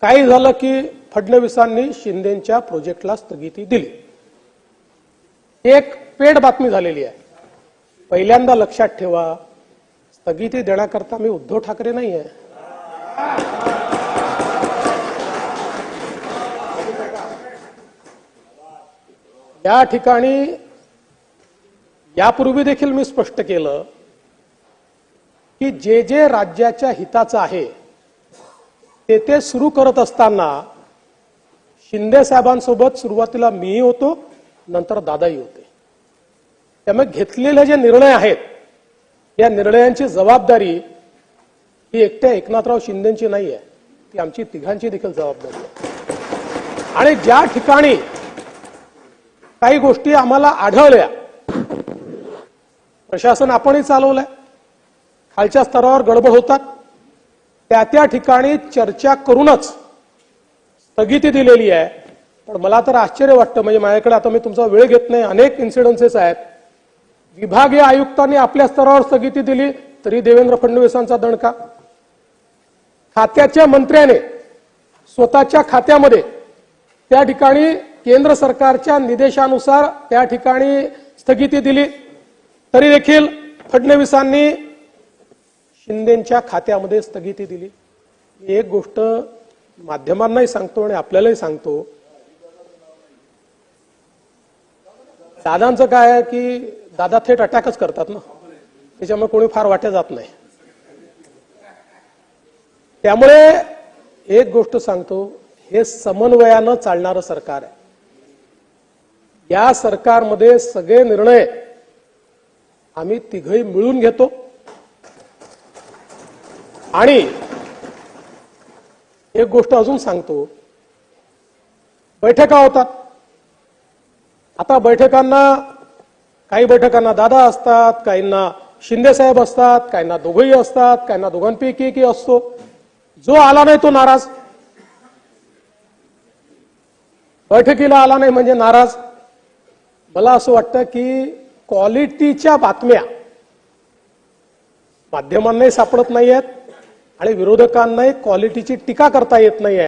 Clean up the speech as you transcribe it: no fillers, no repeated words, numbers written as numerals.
काही झालं की फडणवीसांनी शिंदेच्या प्रोजेक्टला स्थगिती दिली। एक पेड बातमी झालेली आहे। पहिल्यांदा लक्षात ठेवा, स्थगिती देण्याकरता मी उद्धव ठाकरे नाही आहे। या ठिकाणी यापूर्वी देखील मी स्पष्ट केलं की जे जे राज्याच्या हिताचं आहे ते सुरू करत असताना शिंदे साहेबांसोबत सुरुवातीला मीही होतो, नंतर दादाही होते। त्यामुळे घेतलेले जे निर्णय आहेत या निर्णयांची जबाबदारी ही एकट्या एकनाथराव शिंदेची नाही आहे, ती आमची तिघांची देखील जबाबदारी आहे। आणि ज्या ठिकाणी काही गोष्टी आम्हाला आढळल्या, प्रशासन आपणही चालवलंय, खालच्या स्तरावर गडबड होतात, त्या ठिकाणी चर्चा करूनच स्थगिती दिलेली आहे। पण मला तर आश्चर्य वाटतं, म्हणजे माझ्याकडे आता मी तुमचा वेळ घेत नाही, अनेक इन्सिडेन्सेस आहेत। विभागीय आयुक्तांनी आपल्या स्तरावर स्थगिती दिली तरी देवेंद्र फडणवीसांचा दणका, खात्याच्या मंत्र्याने स्वतःच्या खात्यामध्ये त्या ठिकाणी केंद्र सरकारच्या निर्देशानुसार त्या ठिकाणी स्थगिती दिली तरी देखील फडणवीसांनी शिंदेच्या खात्यामध्ये स्थगिती दिली। एक गोष्ट माध्यमांनाही सांगतो आणि आपल्यालाही सांगतो, दादांचं काय आहे की दादा थेट अटॅकच करतात ना, त्याच्यामुळे कोणी फार वाटे जात नाही। त्यामुळे एक गोष्ट सांगतो, हे समन्वयानं चालणारं सरकार आहे। या सरकारमध्ये सगळे निर्णय आम्ही तिघही मिळून घेतो आणि एक गोष्ट अजून सांगतो, बैठका होतात। आता काही बैठकांना दादा असतात, काहींना शिंदे साहेब असतात, काहींना दोघंही असतात, काहींना दोघांपैकी एकही असतो। जो आला नाही तो नाराज, बैठकीला आला नाही म्हणजे नाराज। मला असं वाटतं की क्वालिटीच्या बातम्या माध्यमांनाही सापडत नाहीयेत आणि विरोधकांनाही क्वालिटीची टीका करता येत नाहीये।